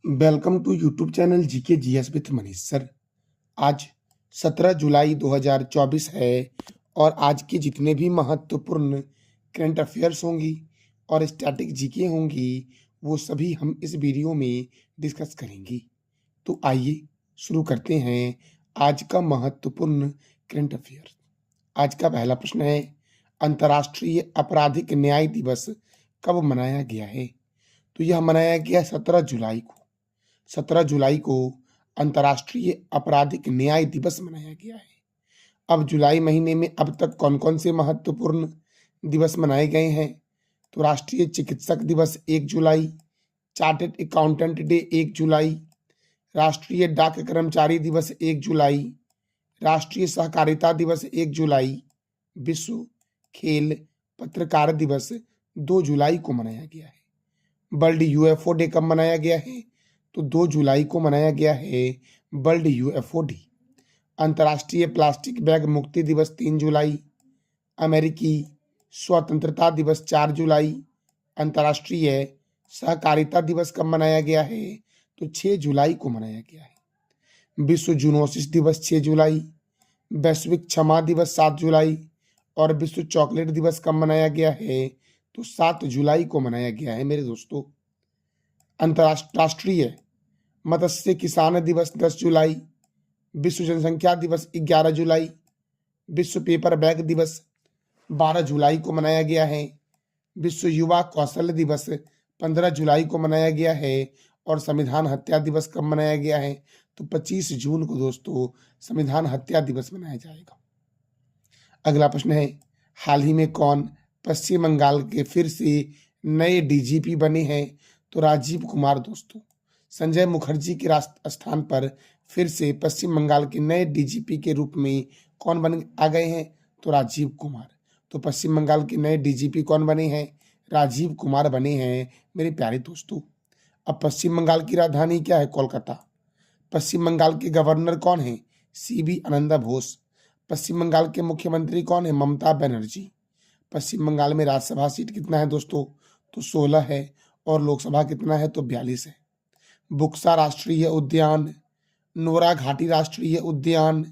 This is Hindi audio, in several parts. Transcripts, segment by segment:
Welcome to YouTube channel GK GS with Manish sir. आज 17 जुलाई 2024 है और आज की जितने भी महत्वपूर्ण करंट अफेयर्स होंगी और स्टैटिक जीके होंगी वो सभी हम इस वीडियो में डिस्कस करेंगे। तो आइए शुरू करते हैं आज का महत्वपूर्ण करंट अफेयर। आज का पहला प्रश्न है, अंतर्राष्ट्रीय आपराधिक न्याय दिवस कब मनाया गया है? तो यह मनाया गया 17 जुलाई को। 17 जुलाई को अंतर्राष्ट्रीय आपराधिक न्याय दिवस मनाया गया है। अब जुलाई महीने में अब तक कौन कौन से महत्वपूर्ण दिवस मनाए गए हैं? तो राष्ट्रीय चिकित्सक दिवस 1 जुलाई, चार्टर्ड अकाउंटेंट डे 1 जुलाई, राष्ट्रीय डाक कर्मचारी दिवस 1 जुलाई, राष्ट्रीय सहकारिता दिवस 1 जुलाई, विश्व खेल पत्रकार दिवस 2 जुलाई को मनाया गया है। वर्ल्ड यूएफओ डे कब मनाया गया है? तो 2 जुलाई को मनाया गया है वर्ल्ड यूएफओ डे। अंतर्राष्ट्रीय प्लास्टिक बैग मुक्ति दिवस 3 जुलाई, अमेरिकी स्वतंत्रता दिवस 4 जुलाई, अंतर्राष्ट्रीय सहकारिता दिवस कब मनाया गया है? तो 6 जुलाई को मनाया गया है। विश्व जूनोसिस दिवस 6 जुलाई, वैश्विक क्षमा दिवस 7 जुलाई और विश्व चॉकलेट दिवस कब मनाया गया है? तो 7 जुलाई को मनाया गया है मेरे दोस्तों। अंतर्राष्ट्रीय मत्स्य किसान दिवस 10 जुलाई, विश्व जनसंख्या दिवस 11 जुलाई, विश्व पेपर बैग दिवस 12 जुलाई को मनाया गया है, विश्व युवा कौशल दिवस 15 जुलाई को मनाया गया है और संविधान हत्या दिवस कब मनाया गया है? तो 25 जून को दोस्तों संविधान हत्या दिवस मनाया जाएगा। अगला प्रश्न है, हाल ही में कौन पश्चिम बंगाल के फिर से नए डीजीपी बने हैं? तो राजीव कुमार दोस्तों। संजय मुखर्जी के स्थान पर फिर से पश्चिम बंगाल के नए डीजीपी के रूप में कौन बन आ गए हैं? तो राजीव कुमार। तो पश्चिम बंगाल के नए डीजीपी कौन बने हैं? राजीव कुमार बने हैं मेरे प्यारे दोस्तों। अब पश्चिम बंगाल की राजधानी क्या है? कोलकाता। पश्चिम बंगाल के गवर्नर कौन है? सीबी आनंदा बोस। पश्चिम बंगाल के मुख्यमंत्री कौन है? ममता बनर्जी। पश्चिम बंगाल में राज्यसभा सीट कितना है दोस्तों? तो 16 है और लोकसभा कितना है? तो 42 है। बुक्सा राष्ट्रीय उद्यान, नोरा घाटी राष्ट्रीय उद्यान,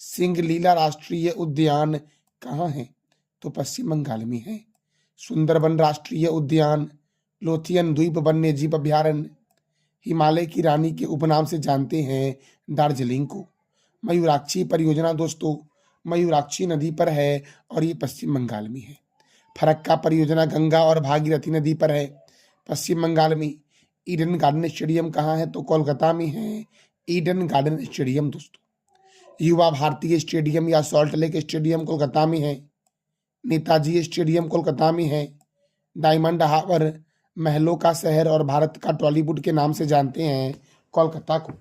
सिंगलीला राष्ट्रीय उद्यान कहाँ है? तो पश्चिम बंगाल में है। सुंदरबन राष्ट्रीय उद्यान, लोथियन द्वीप वन्य जीव अभ्यारण्य, हिमालय की रानी के उपनाम से जानते हैं दार्जिलिंग को। मयूराक्षी परियोजना दोस्तों मयूराक्षी नदी पर है और ये पश्चिम बंगाल में है। फरक्का परियोजना गंगा और भागीरथी नदी पर है पश्चिम बंगाल में। ईडन गार्डन स्टेडियम कहाँ है? तो कोलकाता में है ईडन गार्डन स्टेडियम दोस्तों। युवा भारतीय स्टेडियम या सॉल्ट लेक स्टेडियम कोलकाता में है। नेताजी स्टेडियम कोलकाता में है। डायमंड हार्बर महलों का शहर और भारत का टॉलीवुड के नाम से जानते हैं कोलकाता को।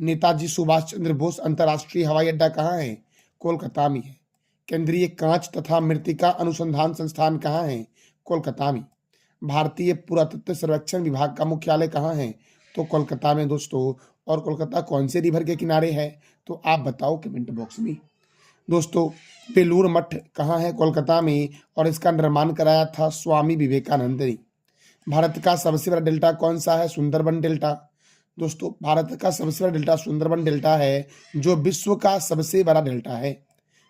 नेताजी सुभाष चंद्र बोस अंतर्राष्ट्रीय हवाई अड्डा कहाँ है? कोलकाता में है। केंद्रीय कांच तथा मृत्तिका अनुसंधान संस्थान कहाँ है? कोलकाता में। भारतीय पुरातत्व सर्वेक्षण विभाग का मुख्यालय कहाँ है? तो कोलकाता में दोस्तों। और कोलकाता कौन से रिवर के किनारे है? तो आप बताओ कमेंट बॉक्स में। दोस्तों बेलूर मठ कहाँ है? कोलकाता में और इसका निर्माण कराया था स्वामी विवेकानंद ने। भारत का सबसे बड़ा डेल्टा कौन सा है? सुंदरबन डेल्टा। दोस्तों भारत का सबसे बड़ा डेल्टा सुंदरबन डेल्टा है जो विश्व का सबसे बड़ा डेल्टा है।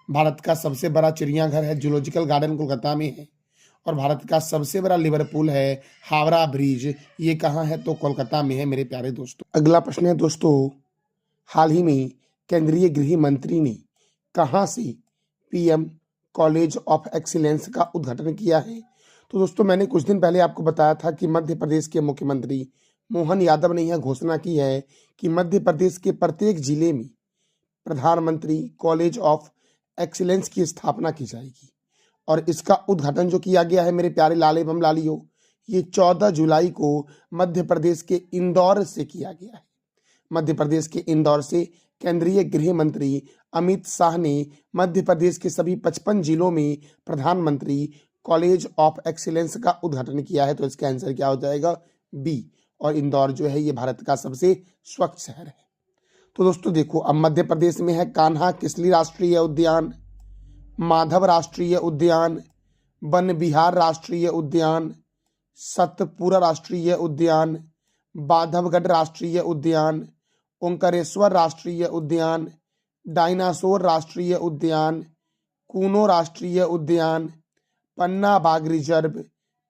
भारत का सबसे बड़ा चिड़ियाघर है जूलॉजिकल गार्डन कोलकाता में है और भारत का सबसे बड़ा लिवरपूल है हावड़ा ब्रिज, ये कहाँ है? तो कोलकाता में है मेरे प्यारे दोस्तों। अगला प्रश्न है दोस्तों, हाल ही में केंद्रीय गृह मंत्री ने कहाँ से पीएम कॉलेज ऑफ एक्सीलेंस का उद्घाटन किया है? तो दोस्तों मैंने कुछ दिन पहले आपको बताया था कि मध्य प्रदेश के मुख्यमंत्री मोहन यादव ने यह घोषणा की है कि मध्य प्रदेश के प्रत्येक जिले में प्रधानमंत्री कॉलेज ऑफ एक्सीलेंस की स्थापना की जाएगी और इसका उद्घाटन जो किया गया है मेरे प्यारे लाले बम लालियो, ये 14 जुलाई को मध्य प्रदेश के इंदौर से किया गया है। मध्य प्रदेश के इंदौर से केंद्रीय गृह मंत्री अमित शाह ने मध्य प्रदेश के सभी 55 जिलों में प्रधानमंत्री कॉलेज ऑफ एक्सीलेंस का उद्घाटन किया है। तो इसका आंसर क्या हो जाएगा? बी। और इंदौर जो है ये भारत का सबसे स्वच्छ शहर है। तो दोस्तों देखो, अब मध्य प्रदेश में है कान्हा किसली राष्ट्रीय उद्यान, माधव राष्ट्रीय उद्यान, वन विहार राष्ट्रीय उद्यान, सतपुरा राष्ट्रीय उद्यान, बांधवगढ़ राष्ट्रीय उद्यान, ओंकारेश्वर राष्ट्रीय उद्यान, डायनासोर राष्ट्रीय उद्यान, कूनो राष्ट्रीय उद्यान, पन्ना बाघ रिजर्व,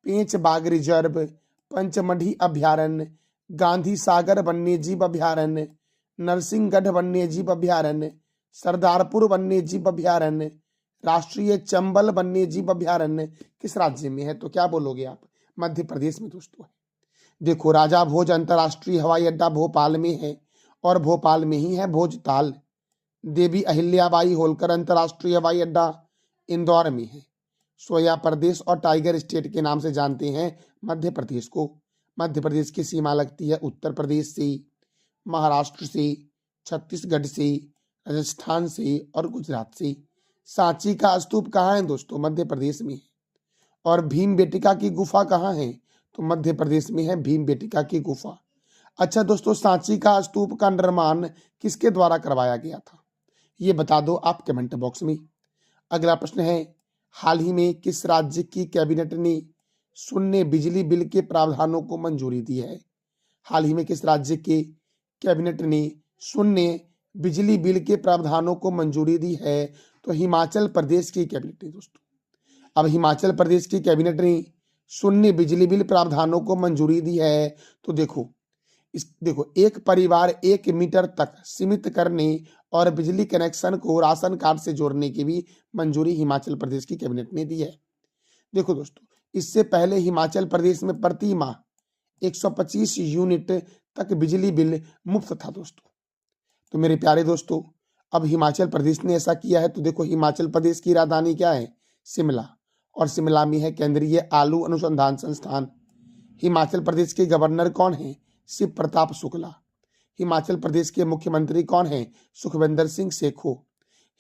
पेंच बाघ रिजर्व, पंचमढ़ी अभ्यारण्य, गांधी सागर वन्यजीव अभ्यारण्य, नरसिंहगढ़ वन्यजीव अभ्यारण्य, सरदारपुर वन्यजीव अभ्यारण्य, राष्ट्रीय चंबल वन्यजीव अभ्यारण्य किस राज्य में है? तो क्या बोलोगे आप? मध्य प्रदेश में दोस्तों है। देखो, राजा भोज अंतर्राष्ट्रीय हवाई अड्डा भोपाल में है और भोपाल में ही है भोजताल। देवी अहिल्याबाई होलकर अंतर्राष्ट्रीय हवाई अड्डा इंदौर में है। सोया प्रदेश और टाइगर स्टेट के नाम से जानते हैं मध्य प्रदेश को। मध्य प्रदेश की सीमा लगती है उत्तर प्रदेश से, महाराष्ट्र से, छत्तीसगढ़ से, राजस्थान से और गुजरात से। सांची का स्तूप कहाँ है दोस्तों? मध्य प्रदेश में है। और भीम बेटिका की गुफा कहाँ है? तो मध्य प्रदेश में है भीम बेटिका की गुफा। अच्छा दोस्तों, सांची का स्तूप का निर्माण किसके द्वारा करवाया गया था? ये बता दो आप कमेंट बॉक्स में। अगला प्रश्न है, हाल ही में किस राज्य की कैबिनेट ने शून्य बिजली बिल के प्रावधानों को मंजूरी दी है? हाल ही में किस राज्य के कैबिनेट ने शून्य बिजली बिल के प्रावधानों को मंजूरी दी है? तो हिमाचल प्रदेश की कैबिनेट ने दोस्तों। अब हिमाचल प्रदेश की कैबिनेट ने शून्य बिजली बिल प्रावधानों को मंजूरी दी है। तो देखो एक परिवार 1 मीटर तक सीमित करने और बिजली कनेक्शन को राशन कार्ड से जोड़ने की भी मंजूरी हिमाचल प्रदेश की कैबिनेट ने दी है। देखो दोस्तों, इससे पहले हिमाचल प्रदेश में प्रति माह 125 यूनिट तक बिजली बिल मुफ्त था दोस्तों। तो मेरे प्यारे दोस्तों, अब हिमाचल प्रदेश ने ऐसा किया है। तो देखो, हिमाचल प्रदेश की राजधानी क्या है? शिमला, और शिमला में है केंद्रीय आलू अनुसंधान संस्थान। हिमाचल प्रदेश के गवर्नर कौन है? शिव प्रताप शुक्ला। हिमाचल प्रदेश के मुख्यमंत्री कौन है? सुखविंदर सिंह सेखो।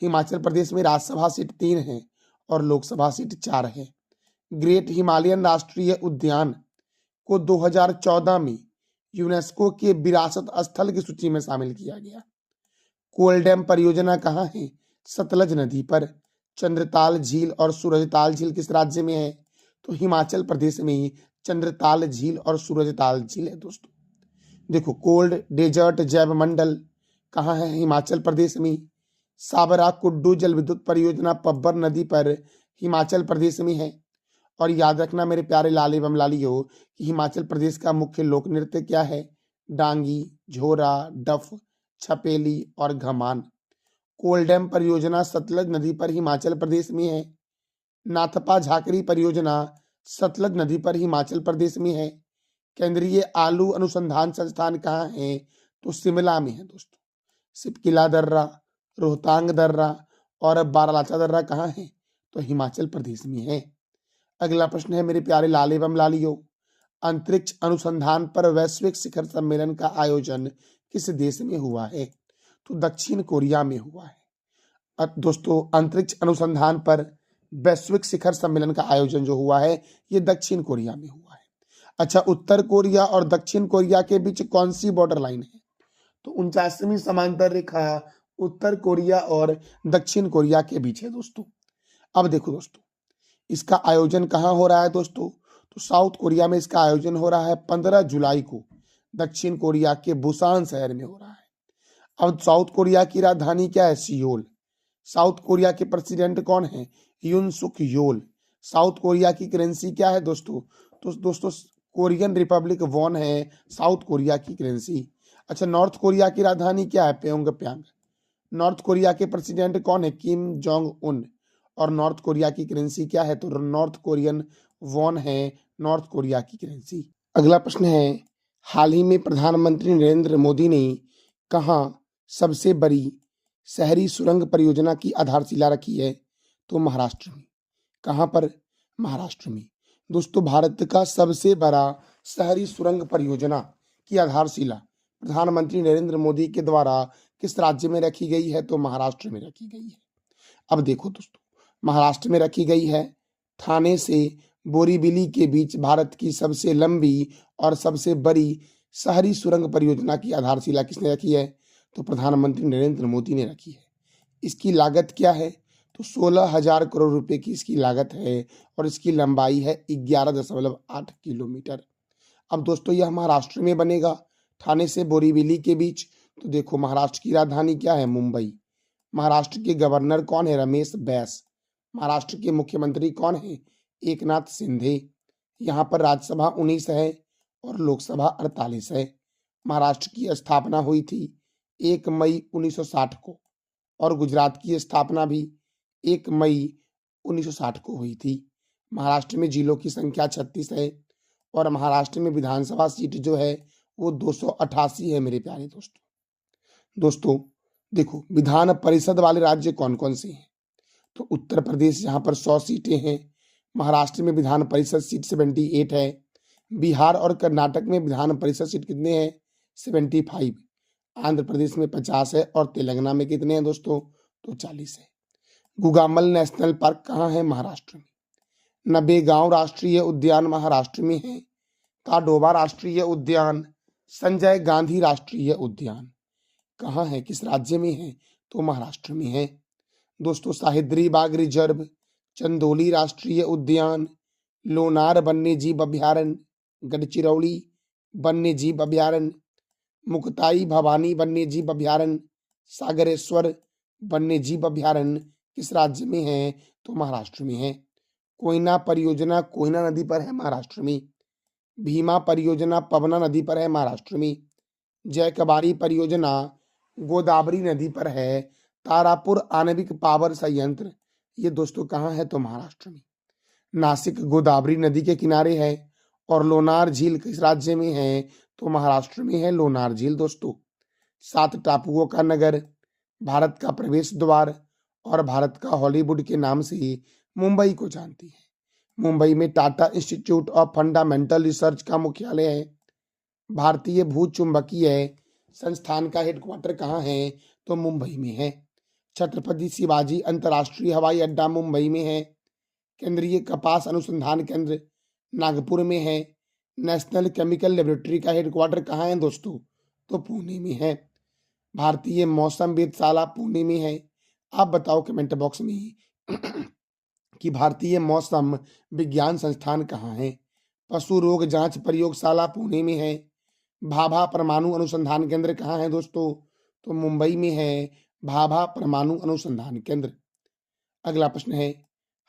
हिमाचल प्रदेश में राज्यसभा सीट 3 है और लोकसभा सीट 4 है। ग्रेट हिमालयन राष्ट्रीय उद्यान को 2014 में यूनेस्को के विरासत स्थल की सूची में शामिल किया गया। कोल डैम परियोजना कहाँ है? सतलज नदी पर। चंद्रताल झील और सूरजताल झील किस राज्य में है? तो हिमाचल प्रदेश में ही चंद्रताल झील और सूरजताल झील है दोस्तों। देखो, कोल्ड डेजर्ट जैव मंडल कहाँ है? हिमाचल प्रदेश में। साबरा कुड्डू जल विद्युत परियोजना पब्बर नदी पर हिमाचल प्रदेश में है। और याद रखना मेरे प्यारे लाल एवं लालियों कि हिमाचल प्रदेश का मुख्य लोक नृत्य क्या है? डांगी, झोरा, डफ, छपेली और घमान। कोल डैम परियोजना सतलज नदी पर हिमाचल प्रदेश में है। नाथपा झाकरी परियोजना सतलज नदी पर हिमाचल प्रदेश में है। केंद्रीय आलू अनुसंधान संस्थान कहाँ है? तो शिमला में है दोस्तों। सिपकिला दर्रा, रोहतांग दर्रा और बारालाचा दर्रा कहाँ है? तो हिमाचल प्रदेश में है। अगला प्रश्न है मेरे प्यारे लाल एवं लालियों, अंतरिक्ष अनुसंधान पर वैश्विक शिखर सम्मेलन का आयोजन किस देश में हुआ है? तो दक्षिण कोरिया में हुआ है। दोस्तों, अंतरिक्ष अनुसंधान पर वैश्विक शिखर सम्मेलन का आयोजन जो हुआ है ये दक्षिण कोरिया में हुआ है। अच्छा, उत्तर कोरिया और दक्षिण कोरिया के बीच कौन सी बॉर्डर लाइन है? तो 49वीं समांतर रेखा उत्तर कोरिया और दक्षिण कोरिया के बीच है दोस्तों। अब देखो दोस्तों, इसका आयोजन कहाँ हो रहा है दोस्तों? तो साउथ कोरिया में इसका आयोजन हो रहा है 15 जुलाई को दक्षिण कोरिया के बुसान शहर में हो रहा है। अब साउथ कोरिया की राजधानी क्या है? सियोल। साउथ कोरिया के प्रेसिडेंट कौन है? यून सुक योल। साउथ कोरिया की करेंसी क्या है दोस्तों? तो दोस्तों, कोरियन रिपब्लिक वॉन है साउथ कोरिया की करेंसी। अच्छा, नॉर्थ कोरिया की राजधानी क्या है? प्योंगयांग। नॉर्थ कोरिया के प्रेसिडेंट कौन है? Kim Jong Un. और नॉर्थ कोरिया की करेंसी क्या है? तो नॉर्थ कोरियन वॉन है नॉर्थ कोरिया की करेंसी। अगला प्रश्न है, हाल ही में प्रधानमंत्री नरेंद्र मोदी ने कहाँ सबसे बड़ी शहरी सुरंग परियोजना की आधारशिला रखी है? तो महाराष्ट्र में। कहाँ पर? महाराष्ट्र में। दोस्तों, भारत का सबसे बड़ा शहरी सुरंग परियोजना की आधारशिला प्रधानमंत्री नरेंद्र मोदी के द्वारा किस राज्य में रखी गई है? तो महाराष्ट्र में रखी गई है। अब देखो दोस्तों, महाराष्ट्र में रखी गई है। थाने से बोरीवली के बीच भारत की सबसे लंबी और सबसे बड़ी शहरी सुरंग परियोजना की आधारशिला किसने रखी है? तो प्रधानमंत्री नरेंद्र मोदी ने रखी है। इसकी लागत क्या है? तो 16,000 करोड़ रुपए की इसकी लागत है और इसकी लंबाई है 11.8 किलोमीटर। अब दोस्तों यह महाराष्ट्र में बनेगा, ठाणे से बोरीवली के बीच। तो देखो महाराष्ट्र की राजधानी क्या है? मुंबई। महाराष्ट्र के गवर्नर कौन है? रमेश बैस। महाराष्ट्र के मुख्यमंत्री कौन है? एकनाथ शिंदे। यहाँ पर राज्यसभा 19 है और लोकसभा 48 है। महाराष्ट्र की स्थापना हुई थी 1 मई 1960 को और गुजरात की स्थापना भी 1 मई 1960 को हुई थी। महाराष्ट्र में जिलों की संख्या 36 है और महाराष्ट्र में विधानसभा सीट जो है वो 288 है मेरे प्यारे दोस्तों। दोस्तों देखो विधान परिषद वाले राज्य कौन कौन से हैं? तो उत्तर प्रदेश यहाँ पर 100 सीटें हैं। महाराष्ट्र में विधान परिषद सीट 78 है। बिहार और कर्नाटक में विधान परिषद सीट कितने हैं? 75। आंध्र प्रदेश में 50 है और तेलंगाना में कितने हैं दोस्तों? तो 40 है। गुगामल नेशनल पार्क कहाँ है? महाराष्ट्र में। नबेगांव राष्ट्रीय उद्यान महाराष्ट्र में है। ताडोबा राष्ट्रीय उद्यान, संजय गांधी राष्ट्रीय उद्यान कहाँ है? किस राज्य में है? तो महाराष्ट्र में है। दोस्तों साहिद्री बाग रिजर्व, चंदोली राष्ट्रीय उद्यान, लोनार वन्यजीव अभ्यारण्य, गढ़चिरौली वन्यजीव अभ्यारण्य, मुक्ताई भवानी वन्यजीव अभ्यारण्य, सागरेश्वर वन्यजीव अभ्यारण्य किस राज्य में है? तो महाराष्ट्र में है। कोयना परियोजना कोयना नदी पर है महाराष्ट्र में। भीमा परियोजना पवना नदी पर है महाराष्ट्र में। जयकबारी परियोजना गोदावरी नदी पर है। तारापुर आणविक पावर संयंत्र ये दोस्तों कहाँ है? तो महाराष्ट्र में। नासिक गोदावरी नदी के किनारे है और लोनार झील किस राज्य में है? तो महाराष्ट्र में है लोनार झील दोस्तों। 7 टापुओं का नगर, भारत का प्रवेश द्वार और भारत का हॉलीवुड के नाम से मुंबई को जानती है। मुंबई में Tata institute of fundamental research का मुख्यालय है। भारतीय भूचुंबकीय संस्थान का हेडक्वार्टर कहाँ है? तो मुंबई में है। छत्रपति शिवाजी अंतर्राष्ट्रीय हवाई अड्डा मुंबई में है। केंद्रीय कपास अनुसंधान केंद्र नागपुर में है। नेशनल केमिकल लेबोरेटरी का हेडक्वार्टर कहाँ है दोस्तों? तो पुणे में है। भारतीय मौसम वेधशाला पुणे में है। आप बताओ कमेंट बॉक्स में कि भारतीय मौसम विज्ञान संस्थान कहाँ है? पशु रोग जांच प्रयोगशाला पुणे में है। भाभा परमाणु अनुसंधान केंद्र कहाँ है दोस्तों? तो मुंबई में है भाभा परमाणु अनुसंधान केंद्र। अगला प्रश्न है,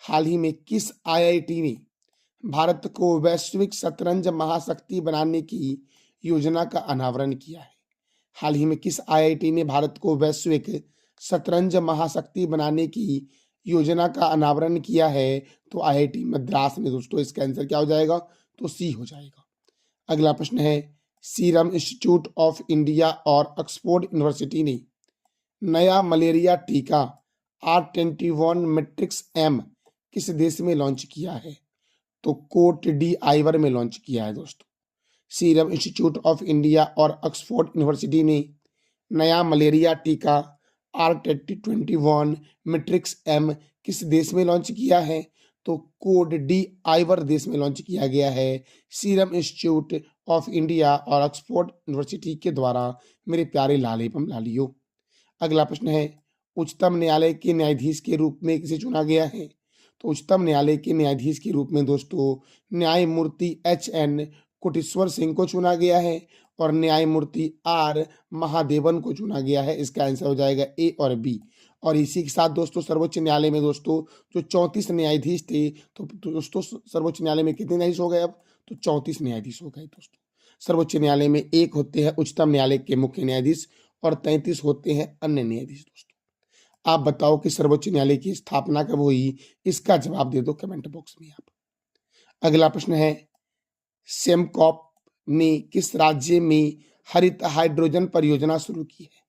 हाल ही में किस आईआईटी ने भारत को वैश्विक शतरंज महाशक्ति बनाने की योजना का अनावरण किया है? हाल ही में किस आईआईटी ने भारत को वैश्विक शतरंज महाशक्ति बनाने की योजना का अनावरण किया है? तो आईआईटी मद्रास ने दोस्तों। इसका आंसर क्या हो जाएगा? तो सी हो जाएगा। अगला प्रश्न है, सीरम इंस्टीट्यूट ऑफ इंडिया और ऑक्सफोर्ड यूनिवर्सिटी ने नया मलेरिया टीका R21 मैट्रिक्स M किस देश में लॉन्च किया है? तो कोट डी आइवर में लॉन्च किया है दोस्तों। सीरम इंस्टीट्यूट ऑफ इंडिया और ऑक्सफोर्ड यूनिवर्सिटी ने नया मलेरिया टीका R21 मैट्रिक्स M किस देश में लॉन्च किया है? तो कोड डी आइवर देश में लॉन्च किया गया है सीरम इंस्टीट्यूट ऑफ इंडिया और ऑक्सफोर्ड यूनिवर्सिटी के द्वारा मेरे प्यारे लाल एवं लालियों। अगला प्रश्न है, उच्चतम न्यायालय के न्यायाधीश के रूप में किसे चुना गया है? तो उच्चतम न्यायालय के न्यायाधीश के रूप में दोस्तों न्यायमूर्ति HN कोटेश्वर सिंह को चुना गया है और न्यायमूर्ति R महादेवन को चुना गया है। इसका आंसर हो जाएगा A और B। और इसी के साथ दोस्तों सर्वोच्च न्यायालय में दोस्तों जो 34 न्यायाधीश थे, तो दोस्तों सर्वोच्च न्यायालय में कितने न्यायाधीश हो गए? अब तो 34 न्यायाधीश हो गए दोस्तों। सर्वोच्च न्यायालय में 1 होते हैं उच्चतम न्यायालय के मुख्य न्यायाधीश और 33 होते हैं अन्य न्यायाधीश दोस्तों। आप बताओ कि सर्वोच्च न्यायालय की स्थापना कब हुई? इसका जवाब दे दो कमेंट बॉक्स में आप। अगला प्रश्न है, सेमकॉप ने किस राज्य में हरित हाइड्रोजन परियोजना शुरू की है?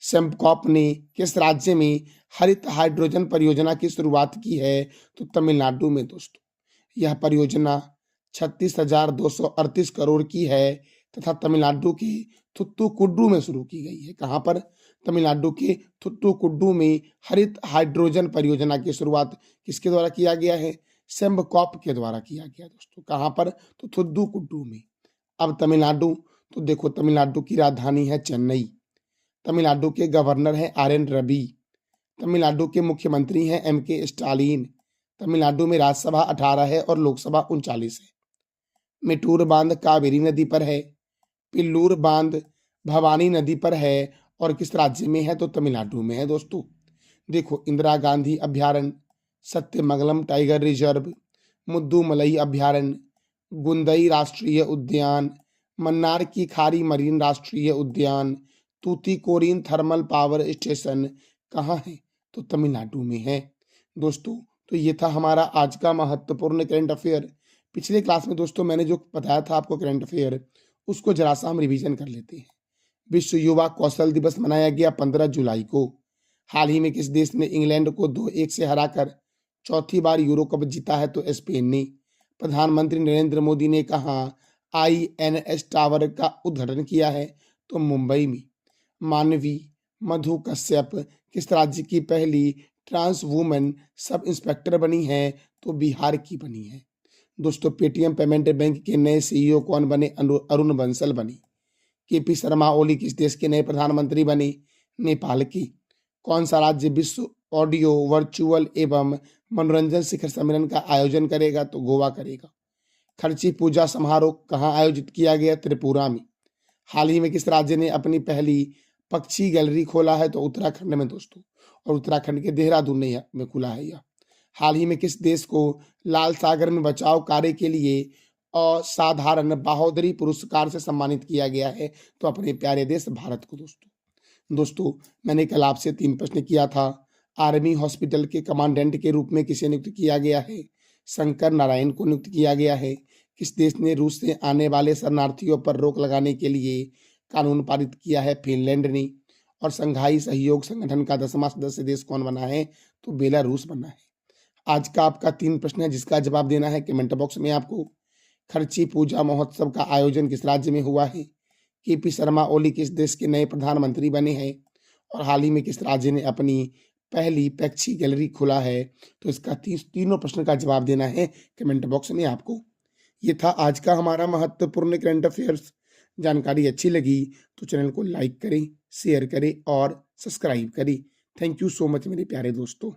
सेमकॉप ने किस राज्य में हरित हाइड्रोजन परियोजना की शुरुआत की है? तो तमिलनाडु में दोस्तों। यह परियोजना 36,238 करोड़ की है तथा तमिलनाडु के थुत्तुकुड्डू में शुरू की गई है। कहां पर? तमिलनाडु के थुत्तुकुड्डू में हरित हाइड्रोजन परियोजना की शुरुआत किसके द्वारा किया गया है? सेमकॉप के द्वारा किया गया दोस्तों। कहां पर? तो थुत्तुकुड्डू में। अब तमिलनाडु, तो देखो तमिलनाडु की राजधानी है चेन्नई। तमिलनाडु के गवर्नर हैं RN रवि। तमिलनाडु के मुख्यमंत्री हैं MK स्टालिन। तमिलनाडु में राज्यसभा 18 है और लोकसभा 39 है। मेटूर बांध कावेरी नदी पर है, पिल्लूर बांध भवानी नदी पर है और किस राज्य में है? तो तमिलनाडु में है दोस्तों। देखो, इंदिरा गांधी अभ्यारण्य, सत्यमंगलम टाइगर रिजर्व, मुद्दुमलई अभ्यारण्य, गुंदई राष्ट्रीय उद्यान, मन्नार की खारी मरीन राष्ट्रीय उद्यान, तूतीकोरिन थर्मल पावर स्टेशन कहाँ है? तो तमिलनाडु में है दोस्तों। तो ये था हमारा आज का महत्वपूर्ण करंट अफेयर। पिछले क्लास में दोस्तों मैंने जो बताया था आपको करंट अफेयर, उसको जरा सा हम रिवीजन कर लेते हैं। विश्व युवा कौशल दिवस मनाया गया 15 जुलाई को। हाल ही में किस देश ने इंग्लैंड को 2-1 से हराकर चौथी बार यूरो कप जीता है? तो स्पेन ने। प्रधानमंत्री नरेंद्र मोदी ने कहा INS टावर का उद्घाटन किया है? तो मुंबई में। मानवी मधु कश्यप किस राज्य की पहली ट्रांस वुमेन सब इंस्पेक्टर बनी है? तो बिहार की बनी है दोस्तों। पेटीएम पेमेंट बैंक के नए CEO कौन बने? अरुण बंसल बनी। KP शर्मा ओली किस देश के नए प्रधानमंत्री बने? नेपाल की। कौन सा राज्य विश्व ऑडियो वर्चुअल एवं मनोरंजन शिखर सम्मेलन का आयोजन करेगा? तो गोवा करेगा। खर्ची पूजा समारोह कहाँ आयोजित किया गया? त्रिपुरा में। हाल ही में किस राज्य ने अपनी पहली पक्षी गैलरी खोला है? तो उत्तराखंड में दोस्तों, और उत्तराखंड के देहरादून में खुला है यह। हाल ही में किस देश को लाल सागर में बचाव कार्य के लिए असाधारण बहादुरी पुरस्कार से सम्मानित किया गया है? तो अपने प्यारे देश भारत को दोस्तों मैंने कल आपसे 3 प्रश्न किया था। आर्मी हॉस्पिटल के कमांडेंट के रूप में किसे नियुक्त किया गया है? शंकर नारायण को नियुक्त किया गया है। किस देश ने रूस से आने वाले शरणार्थियों पर रोक लगाने के लिए कानून पारित किया है? फिनलैंड ने। और संघाई सहयोग संगठन का 10वां सदस्य देश कौन बना है? तो बेलारूस बना है। आज का आपका 3 प्रश्न है जिसका जवाब देना है कमेंट बॉक्स में आपको। खर्ची पूजा महोत्सव का आयोजन किस राज्य में हुआ है? KP शर्मा ओली किस देश के नए प्रधानमंत्री बने हैं? और हाल ही में किस राज्य ने अपनी पहली पक्षी गैलरी खोला है? तो इसका तीनों प्रश्न का जवाब देना है कमेंट बॉक्स में आपको। ये था आज का हमारा महत्वपूर्ण करंट अफेयर्स। जानकारी अच्छी लगी तो चैनल को लाइक करें, शेयर करें और सब्सक्राइब करें। थैंक यू सो मच मेरे प्यारे दोस्तों।